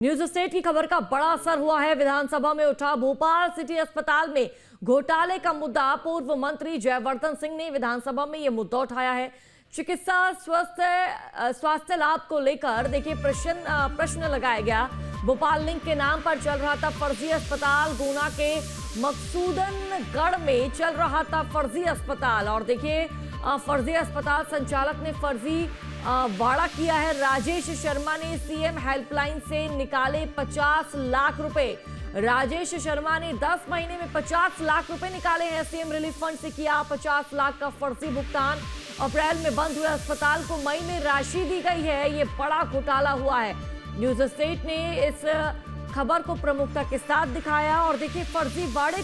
News state की खबर का बड़ा असर हुआ है। विधानसभा में उठा भोपाल सिटी अस्पताल में घोटाले का मुद्दा। पूर्व मंत्री जयवर्धन सिंह ने विधानसभा में यह मुद्दा उठाया है। चिकित्सा स्वास्थ्य लाभ को लेकर देखिए प्रश्न लगाया गया। भोपाल लिंक के नाम पर चल रहा था फर्जी अस्पताल। गुना के मकसूदनगढ़ में चल रहा था फर्जी अस्पताल और देखिए फर्जी अस्पताल संचालक ने फर्जी वाड़ा किया है। राजेश शर्मा ने सीएम हेल्पलाइन से निकाले 50 लाख रुपए। राजेश शर्मा ने 10 महीने में 50 लाख रुपए निकाले हैं। सीएम रिलीफ फंड से किया 50 लाख का फर्जी भुगतान। अप्रैल में बंद हुए अस्पताल को मई में राशि दी गई है। ये बड़ा घोटाला हुआ है। न्यूज स्टेट ने इस खबर को प्रमुखता के साथ दिखाया और देखिए फर्जी वाड़े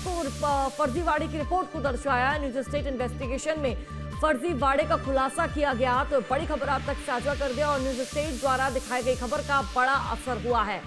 की रिपोर्ट को दर्शाया। न्यूज स्टेट इन्वेस्टिगेशन में फर्जी वाड़े का खुलासा किया गया। तो बड़ी खबर आप तक साझा कर दिया और न्यूज स्टेट द्वारा दिखाई गई खबर का बड़ा असर हुआ है।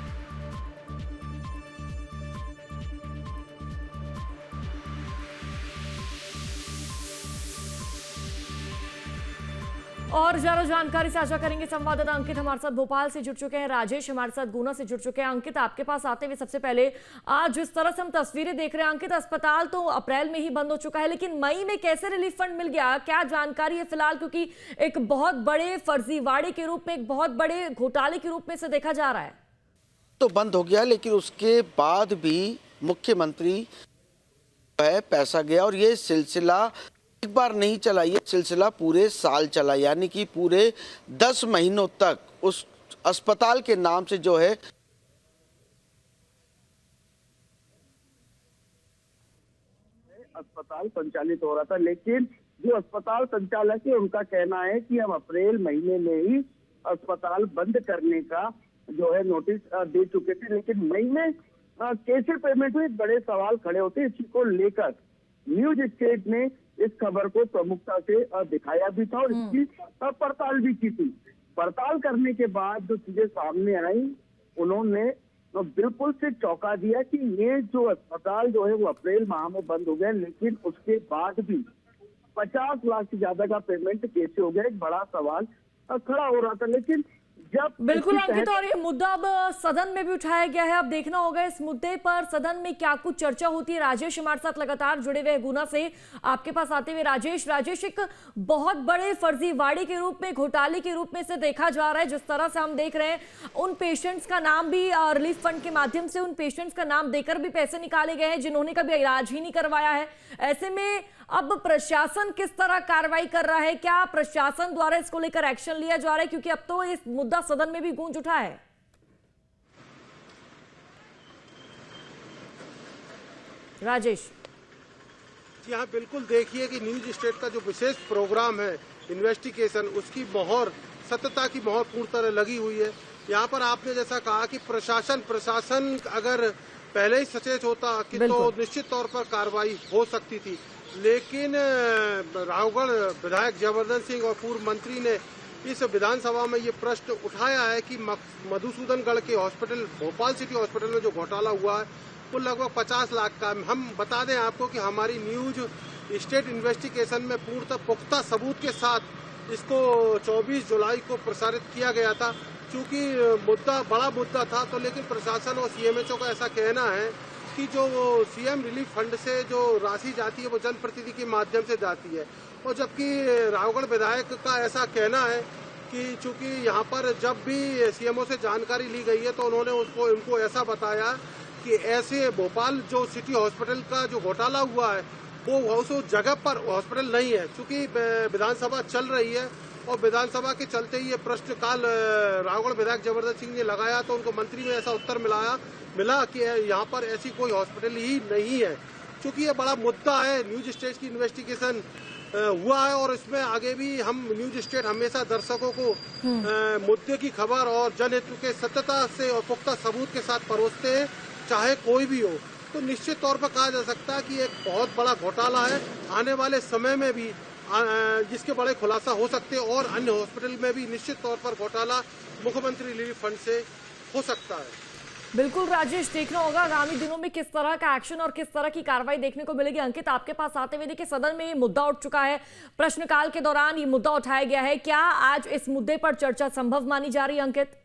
और ज्यादा जानकारी साझा करेंगे संवाददाता अंकित हमारे साथ भोपाल से जुड़ चुके हैं। राजेश हमारे साथ गुना से जुड़ चुके हैं। अंकित, आपके पास आते हुए सबसे पहले आज जिस तरह से हम तस्वीरें देख रहे हैं अंकित, अस्पताल तो अप्रैल में ही बंद हो चुका है, लेकिन मई में कैसे रिलीफ फंड मिल गया, क्या जानकारी है फिलहाल? क्योंकि एक बहुत बड़े फर्जीवाड़े के रूप में, एक बहुत बड़े घोटाले के रूप में से देखा जा रहा है। तो बंद हो गया, लेकिन उसके बाद भी मुख्यमंत्री पैसा गया और ये सिलसिला एक बार नहीं चला, ये सिलसिला पूरे साल चला। यानी कि पूरे 10 महीनों तक उस अस्पताल के नाम से जो है अस्पताल संचालित हो रहा था। लेकिन जो अस्पताल संचालक है उनका कहना है कि हम अप्रैल महीने में ही अस्पताल बंद करने का जो है नोटिस दे चुके थे, लेकिन मई में कैसे पेमेंट हुई, बड़े सवाल खड़े होते। इसी को लेकर न्यूज स्टेट ने इस खबर को प्रमुखता से दिखाया भी था और इसकी पड़ताल भी की थी। पड़ताल करने के बाद जो चीजें सामने आई, उन्होंने बिल्कुल से चौंका दिया कि ये जो अस्पताल जो है वो अप्रैल माह में बंद हो गया, लेकिन उसके बाद भी 50 लाख से ज्यादा का पेमेंट कैसे हो गया, एक बड़ा सवाल खड़ा हो रहा था। लेकिन जब बिल्कुल अंकित, और ये मुद्दा अब सदन में भी उठाया गया है। अब देखना होगा इस मुद्दे पर सदन में क्या कुछ चर्चा होती है। राजेश हमारे साथ लगातार जुड़े हुए गुना से, आपके पास आते हुए राजेश, एक बहुत बड़े फर्जीवाड़े के रूप में, घोटाले के रूप में से देखा जा रहा है। जिस तरह से हम देख रहे हैं उन पेशेंट्स का नाम भी रिलीफ फंड के माध्यम से उन पेशेंट्स का नाम देकर भी पैसे निकाले गए हैं जिन्होंने कभी इलाज ही नहीं करवाया है। ऐसे में अब प्रशासन किस तरह कार्रवाई कर रहा है? क्या प्रशासन द्वारा इसको लेकर एक्शन लिया जा रहा है? क्योंकि अब तो इस मुद्दा सदन में भी गूंज उठा है। राजेश जी हाँ, बिल्कुल देखिए कि न्यूज स्टेट का जो विशेष प्रोग्राम है इन्वेस्टिगेशन, उसकी मोहर, सत्यता की मोहर पूर्ण तरह लगी हुई है। यहाँ पर आपने जैसा कहा कि प्रशासन अगर पहले ही सचेत होता कि तो निश्चित तौर पर कार्रवाई हो सकती थी, लेकिन रावगढ़ विधायक जयवर्धन सिंह और पूर्व मंत्री ने इस विधानसभा में ये प्रश्न उठाया है कि मधुसूदनगढ़ के हॉस्पिटल, भोपाल सिटी हॉस्पिटल में जो घोटाला हुआ है वो लगभग 50 लाख का। हम बता दें आपको कि हमारी न्यूज स्टेट इन्वेस्टिगेशन में पूर्णतः पुख्ता सबूत के साथ इसको 24 जुलाई को प्रसारित किया गया था। चूंकि मुद्दा बड़ा मुद्दा था, तो लेकिन प्रशासन और सीएमएचओ का ऐसा कहना है कि जो सीएम रिलीफ फंड से जो राशि जाती है वो जनप्रतिनिधि के माध्यम से जाती है। और जबकि रावगढ़ विधायक का ऐसा कहना है कि चूंकि यहाँ पर जब भी सीएमओ से जानकारी ली गई है तो उन्होंने उनको ऐसा बताया कि ऐसे भोपाल जो सिटी हॉस्पिटल का जो घोटाला हुआ है वो उस जगह पर हॉस्पिटल नहीं है। चूंकि विधानसभा चल रही है और विधानसभा के चलते ही ये प्रश्न काल रावगढ़ विधायक जयवर्धन सिंह ने लगाया, तो उनको मंत्री में ऐसा उत्तर मिला कि यहाँ पर ऐसी कोई हॉस्पिटल ही नहीं है। चूंकि ये बड़ा मुद्दा है, न्यूज स्टेट की इन्वेस्टिगेशन हुआ है और इसमें आगे भी हम न्यूज स्टेट हमेशा दर्शकों को मुद्दे की खबर और जनहित के सत्यता से और पुख्ता सबूत के साथ परोसते हैं, चाहे कोई भी हो। तो निश्चित तौर पर कहा जा सकता है कि एक बहुत बड़ा घोटाला है। आने वाले समय में भी जिसके बड़े खुलासा हो सकते हैं और अन्य हॉस्पिटल में भी निश्चित तौर पर घोटाला मुख्यमंत्री रिलीफ फंड से हो सकता है। बिल्कुल राजेश, देखना होगा आगामी दिनों में किस तरह का एक्शन और किस तरह की कार्रवाई देखने को मिलेगी। अंकित, आपके पास आते हुए देखिए सदन में ये मुद्दा उठ चुका है, प्रश्नकाल के दौरान ये मुद्दा उठाया गया है। क्या आज इस मुद्दे पर चर्चा संभव मानी जा रही है अंकित?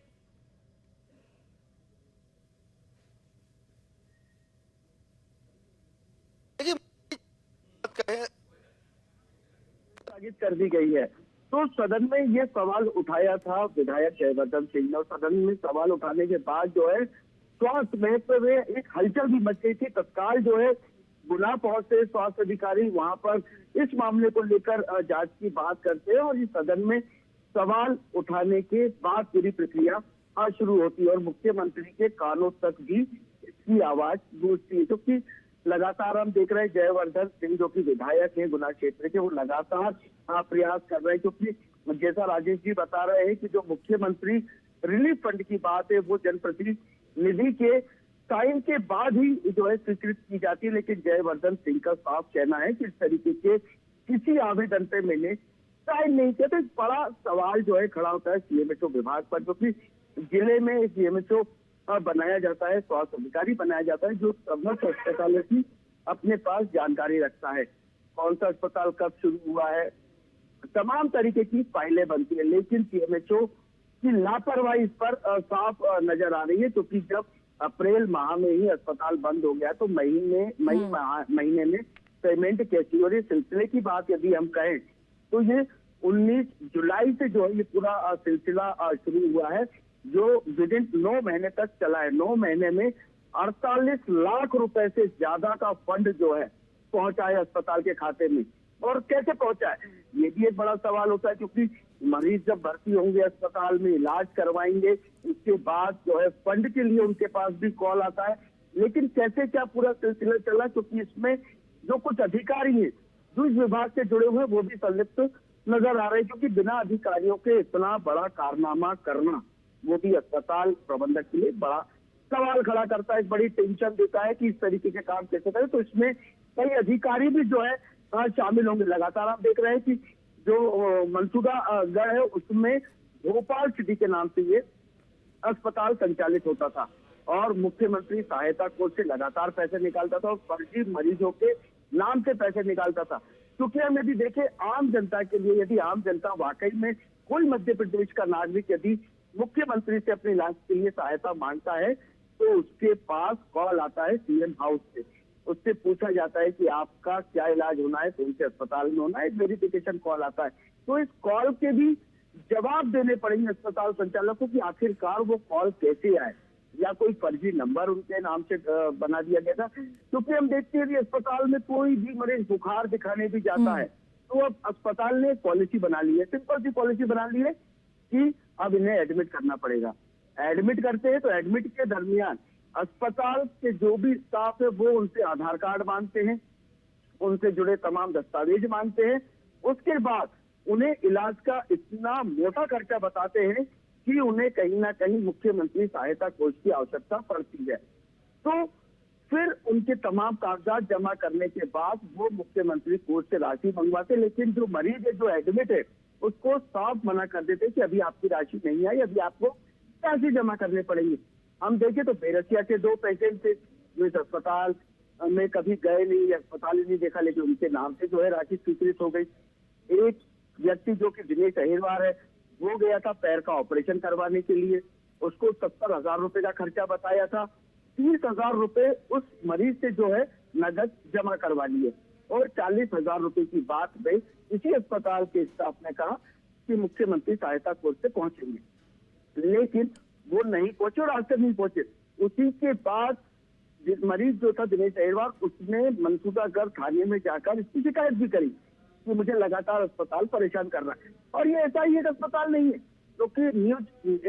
स्थगित कर दी गई है। तो सदन में ये सवाल उठाया था विधायक जयवर्धन सिंह ने, और सदन में सवाल उठाने के बाद जो है स्वास्थ्य महकमे में एक हलचल भी मच गई थी। तत्काल जो है गुना पहुंचे स्वास्थ्य अधिकारी, वहां पर इस मामले को लेकर जांच की बात करते हैं और इस सदन में सवाल उठाने के बाद पूरी प्रक्रिया शुरू होती है और मुख्यमंत्री के कानों तक भी इसकी आवाज गूंजती है। क्योंकि लगातार हम देख रहे हैं जयवर्धन सिंह जो कि विधायक हैं गुना क्षेत्र के, वो लगातार प्रयास कर रहे हैं। क्योंकि जैसा राजेश जी बता रहे हैं कि जो मुख्यमंत्री रिलीफ फंड की बात है वो जनप्रतिनिधि के साइन के बाद ही जो है स्वीकृत की जाती है, लेकिन जयवर्धन सिंह का साफ कहना है कि इस तरीके के किसी आवेदन पे मैंने साइन नहीं किया। तो एक बड़ा सवाल जो है खड़ा होता है सीएमएचओ विभाग पर, क्योंकि जिले में सीएमएचओ बनाया जाता है, स्वास्थ्य अधिकारी बनाया जाता है जो समस्त अस्पतालों की अपने पास जानकारी रखता है, कौन सा अस्पताल कब शुरू हुआ है, तमाम तरीके की फाइलें बनती है। लेकिन सीएमएचओ की लापरवाही इस पर साफ नजर आ रही है, क्योंकि जब अप्रैल माह में ही अस्पताल बंद हो गया तो मई महीने में पेमेंट कैसी, और ये सिलसिले की बात यदि हम कहें तो ये 19 जुलाई से जो है ये पूरा सिलसिला शुरू हुआ है, जो विदिन 9 महीने तक चला है। 9 महीने में 48 लाख रुपए से ज्यादा का फंड जो है पहुंचा है अस्पताल के खाते में। और कैसे पहुंचा है ये भी एक बड़ा सवाल होता है, क्योंकि मरीज जब भर्ती होंगे अस्पताल में इलाज करवाएंगे, उसके बाद जो है फंड के लिए उनके पास भी कॉल आता है। लेकिन कैसे क्या पूरा सिलसिला चला, क्योंकि इसमें जो कुछ अधिकारी हैं जो इस विभाग से जुड़े हुए हैं वो भी संलिप्त नजर आ रहे हैं, क्योंकि बिना अधिकारियों के इतना बड़ा कारनामा करना वो भी अस्पताल प्रबंधक के लिए बड़ा सवाल खड़ा करता है, एक बड़ी टेंशन देता है कि इस तरीके के काम कैसे करें। तो इसमें कई अधिकारी भी जो है शामिल होंगे। लगातार आप देख रहे हैं कि जो मनसूबा गढ़ है उसमें भोपाल सिटी के नाम से ये अस्पताल संचालित होता था और मुख्यमंत्री सहायता कोष से लगातार पैसे निकालता था और फर्जी मरीजों के नाम से पैसे निकालता था। क्योंकि हम यदि देखें आम जनता के लिए, यदि आम जनता वाकई में कोई मध्य प्रदेश का नागरिक यदि मुख्यमंत्री से अपने इलाज के लिए सहायता मांगता है तो उसके पास कॉल आता है सीएम हाउस से, उससे पूछा जाता है कि आपका क्या इलाज होना है, कौन से अस्पताल में होना है, एक वेरिफिकेशन कॉल आता है। तो इस कॉल के भी जवाब देने पड़ेंगे अस्पताल संचालकों की आखिरकार वो कॉल कैसे आए, या कोई फर्जी नंबर उनके नाम से बना दिया गया था। क्योंकि हम देखते हैं कि अस्पताल में कोई भी मरीज बुखार दिखाने भी जाता है तो अब अस्पताल ने पॉलिसी बना ली है, सिंपल सी पॉलिसी बना ली है कि अब इन्हें एडमिट करना पड़ेगा। एडमिट करते हैं तो एडमिट के दरमियान अस्पताल के जो भी स्टाफ है वो उनसे आधार कार्ड मांगते हैं, उनसे जुड़े तमाम दस्तावेज मांगते हैं। उसके बाद उन्हें इलाज का इतना मोटा खर्चा बताते हैं कि उन्हें कहीं ना कहीं मुख्यमंत्री सहायता कोष की आवश्यकता पड़ती है। तो फिर उनके तमाम कागजात जमा करने के बाद वो मुख्यमंत्री कोष से राशि मंगवाते, लेकिन जो मरीज है जो एडमिट है उसको साफ मना कर देते कि अभी आपकी राशि नहीं आई, अभी आपको पैसे जमा करने पड़ेंगे। हम देखें तो बेरसिया के 2 पेशेंट थे जो इस अस्पताल में कभी गए नहीं, अस्पताल ही नहीं देखा, लेकिन उनके नाम से जो है राशि स्वीकृत हो गई। एक व्यक्ति जो कि दिनेश अहिरवार है वो गया था पैर का ऑपरेशन करवाने के लिए, उसको 70,000 रुपए का खर्चा बताया था, 30,000 रुपए उस मरीज से जो है नगद जमा करवा लिए और 40,000 रुपए की बात में इसी अस्पताल के स्टाफ ने कहा कि मुख्यमंत्री सहायता कोष से पहुंचेंगे, लेकिन वो नहीं पहुंचे और आज तक नहीं पहुंचे। उसी के बाद मरीज जो था दिनेश अहिरवार उसने मनसूबागढ़ थाने में जाकर इसकी शिकायत भी करी कि मुझे लगातार अस्पताल परेशान कर रहा है। और ये ऐसा ही एक अस्पताल नहीं है, क्योंकि न्यूज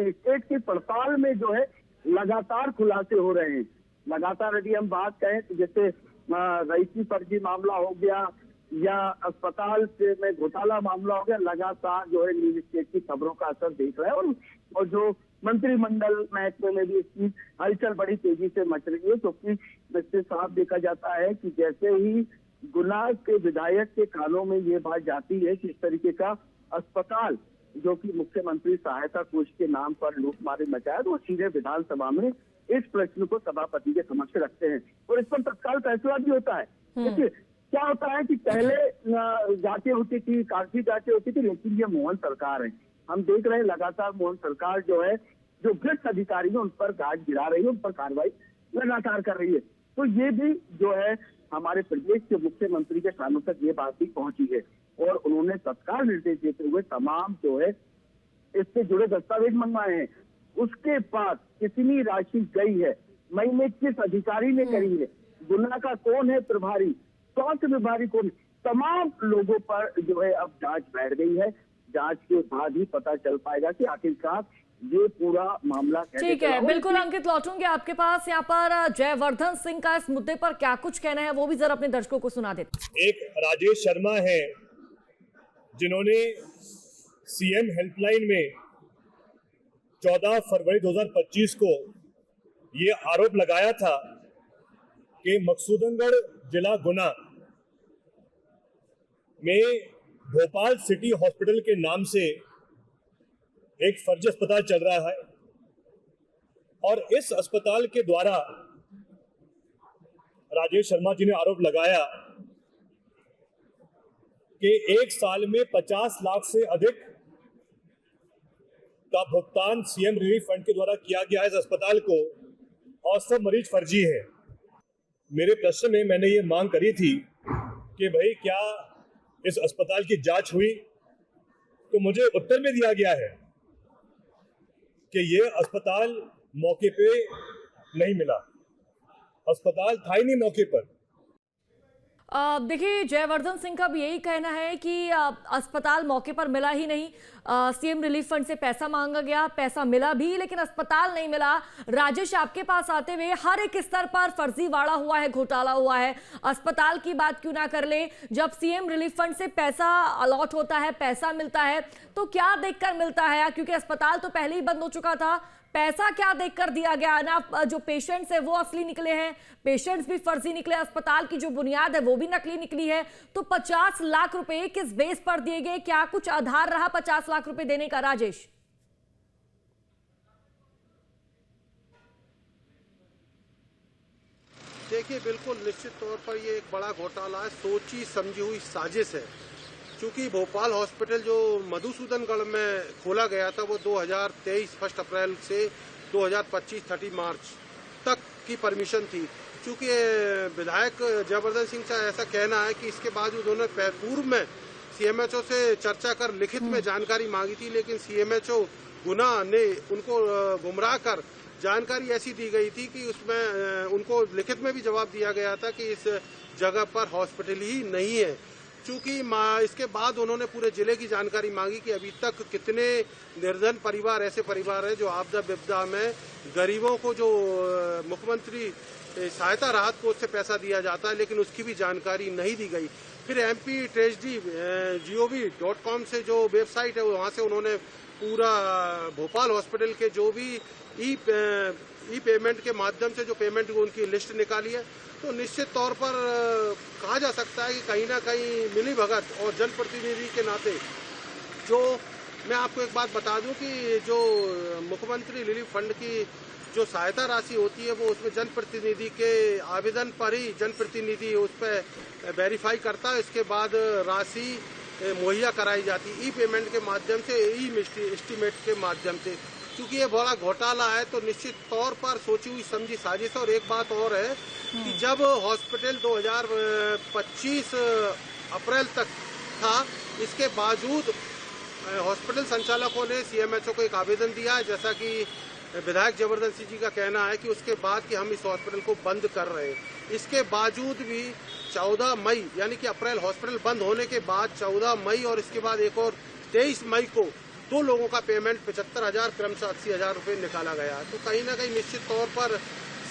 स्टेट की पड़ताल में जो है लगातार खुलासे हो रहे हैं। लगातार यदि हम बात कहें तो जैसे रईसी फर्जी मामला हो गया या अस्पताल से में घोटाला मामला हो गया, लगातार जो है न्यूज स्टेट की खबरों का असर देख रहा है और जो मंत्रिमंडल महकमे में भी इसकी हलचल बड़ी तेजी से मच रही है, क्योंकि इससे साफ देखा जाता है कि जैसे ही गुना के विधायक के कानों में ये बात जाती है कि इस तरीके का अस्पताल जो कि मुख्यमंत्री सहायता कोष के नाम पर लूटमारी मचाया, तो वो सीधे विधानसभा में इस प्रश्न को सभापति के समक्ष रखते हैं और इस पर तत्काल फैसला भी होता है। देखिए क्या होता है कि पहले जांचें होती थी, काफी जांचें होती थी, लेकिन ये मोहन सरकार है, हम देख रहे हैं लगातार मोहन सरकार जो है जो भ्रष्ट अधिकारी है उन पर गाज गिरा रही है, उन पर कार्रवाई लगातार कर रही है। तो ये भी जो है हमारे प्रदेश के मुख्यमंत्री के कानों तक ये बात भी पहुंची है और उन्होंने तत्काल निर्देश देते हुए तमाम जो है इससे जुड़े दस्तावेज मंगवाए हैं। उसके बाद कितनी राशि गई है, महीने किस अधिकारी ने करी है, गुना का कौन है प्रभारी, स्वास्थ्य विभाग कौन, तमाम लोगों पर जो है अब जांच बैठ गई है। जांच के बाद ही पता चल पाएगा कि आखिरकार ये पूरा मामला कैसे ठीक है, चला। बिल्कुल अंकित, लौटूंगे आपके पास। यहाँ पर जयवर्धन सिंह का इस मुद्दे पर क्या कुछ कहना है वो भी जरा अपने दर्शकों को सुना देते। एक राजेश शर्मा है जिन्होंने सीएम हेल्पलाइन में 14 फरवरी 2025 को ये आरोप लगाया था कि मकसूदनगढ़ जिला गुना में भोपाल सिटी हॉस्पिटल के नाम से एक फर्जी अस्पताल चल रहा है और इस अस्पताल के द्वारा राजेश शर्मा जी ने आरोप लगाया कि एक साल में 50 लाख से अधिक का भुगतान सीएम रिलीफ फंड के द्वारा किया गया है इस अस्पताल को और सब मरीज फर्जी है। मेरे प्रश्न में मैंने ये मांग करी थी कि भाई क्या इस अस्पताल की जांच हुई, तो मुझे उत्तर में दिया गया है कि ये अस्पताल मौके पे नहीं मिला, अस्पताल था ही नहीं मौके पर। देखिए, जयवर्धन सिंह का भी यही कहना है कि अस्पताल मौके पर मिला ही नहीं। सीएम रिलीफ फंड से पैसा मांगा गया, पैसा मिला भी, लेकिन अस्पताल नहीं मिला। राजेश, आपके पास आते हुए हर एक स्तर पर फर्जीवाड़ा हुआ है, घोटाला हुआ है। अस्पताल की बात क्यों ना कर ले, जब सीएम रिलीफ फंड से पैसा अलॉट होता है, पैसा मिलता है, तो क्या देखकर मिलता है? क्योंकि अस्पताल तो पहले ही बंद हो चुका था, पैसा क्या देखकर दिया गया ना? जो पेशेंट्स है वो असली निकले हैं, पेशेंट्स भी फर्जी निकले, अस्पताल की जो बुनियाद है वो भी नकली निकली है। तो 50 लाख रुपए किस बेस पर दिए गए? क्या कुछ आधार रहा 50 लाख रुपए देने का, राजेश? देखिए, बिल्कुल निश्चित तौर पर ये एक बड़ा घोटाला है, सोची समझी हुई साजिश है। क्योंकि भोपाल हॉस्पिटल जो मधुसूदनगढ़ में खोला गया था वो 2023 1 अप्रैल से 2025 30 मार्च तक की परमिशन थी। क्योंकि विधायक जयवर्धन सिंह का ऐसा कहना है कि इसके बाद उन्होंने पूर्व में सीएमएचओ से चर्चा कर लिखित में जानकारी मांगी थी, लेकिन सीएमएचओ गुना ने उनको गुमराह कर जानकारी ऐसी दी गई थी कि उसमें उनको लिखित में भी जवाब दिया गया था कि इस जगह पर हॉस्पिटल ही नहीं है। चूंकि इसके बाद उन्होंने पूरे जिले की जानकारी मांगी कि अभी तक कितने निर्धन परिवार, ऐसे परिवार हैं जो आपदा विपदा में गरीबों को जो मुख्यमंत्री सहायता राहत कोष से पैसा दिया जाता है, लेकिन उसकी भी जानकारी नहीं दी गई। फिर mp-tragedy.gov.com से जो वेबसाइट है वहाँ से उन्होंने पूरा भोपाल हॉस्पिटल के जो भी ई पेमेंट के माध्यम से जो पेमेंट उनकी लिस्ट निकाली है। तो निश्चित तौर पर कहा जा सकता है कि कहीं ना कहीं मिली भगत और जनप्रतिनिधि के नाते, जो मैं आपको एक बात बता दूं कि जो मुख्यमंत्री रिलीफ फंड की जो सहायता राशि होती है वो उसमें जनप्रतिनिधि के आवेदन पर ही जनप्रतिनिधि उस पर वेरीफाई करता है, इसके बाद राशि मुहैया कराई जाती है ई पेमेंट के माध्यम से, ई एस्टीमेट के माध्यम से। क्योंकि ये बड़ा घोटाला है तो निश्चित तौर पर सोची हुई समझी साजिश है। और एक बात और है कि जब हॉस्पिटल 2025 अप्रैल तक था, इसके बावजूद हॉस्पिटल संचालकों ने सीएमएचओ को एक आवेदन दिया है, जैसा कि विधायक जयवर्धन सिंह जी का कहना है कि उसके बाद कि हम इस हॉस्पिटल को बंद कर रहे हैं। इसके बावजूद भी 14 मई यानी कि अप्रैल हॉस्पिटल बंद होने के बाद 14 मई और इसके बाद एक और 23 मई को 2 लोगों का पेमेंट 75,000 क्रमशः 80,000 रुपये निकाला गया। तो कहीं ना कहीं निश्चित तौर पर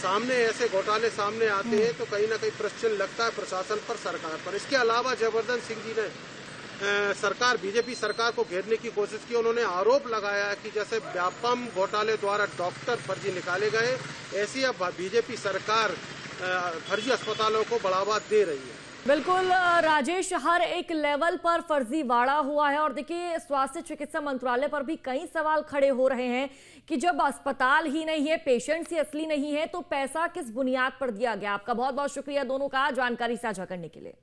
सामने ऐसे घोटाले सामने आते हैं तो कहीं ना कहीं प्रश्न लगता है प्रशासन पर, सरकार पर। इसके अलावा जयवर्धन सिंह जी ने सरकार, बीजेपी सरकार को घेरने की कोशिश की। उन्होंने आरोप लगाया कि जैसे व्यापम घोटाले द्वारा डॉक्टर फर्जी निकाले गए, ऐसी अब बीजेपी सरकार फर्जी अस्पतालों को बढ़ावा दे रही है। बिल्कुल राजेश, हर एक लेवल पर फर्जीवाड़ा हुआ है। और देखिए, स्वास्थ्य चिकित्सा मंत्रालय पर भी कई सवाल खड़े हो रहे हैं कि जब अस्पताल ही नहीं है, पेशेंट्स ही असली नहीं है, तो पैसा किस बुनियाद पर दिया गया? आपका बहुत बहुत शुक्रिया दोनों का जानकारी साझा करने के लिए।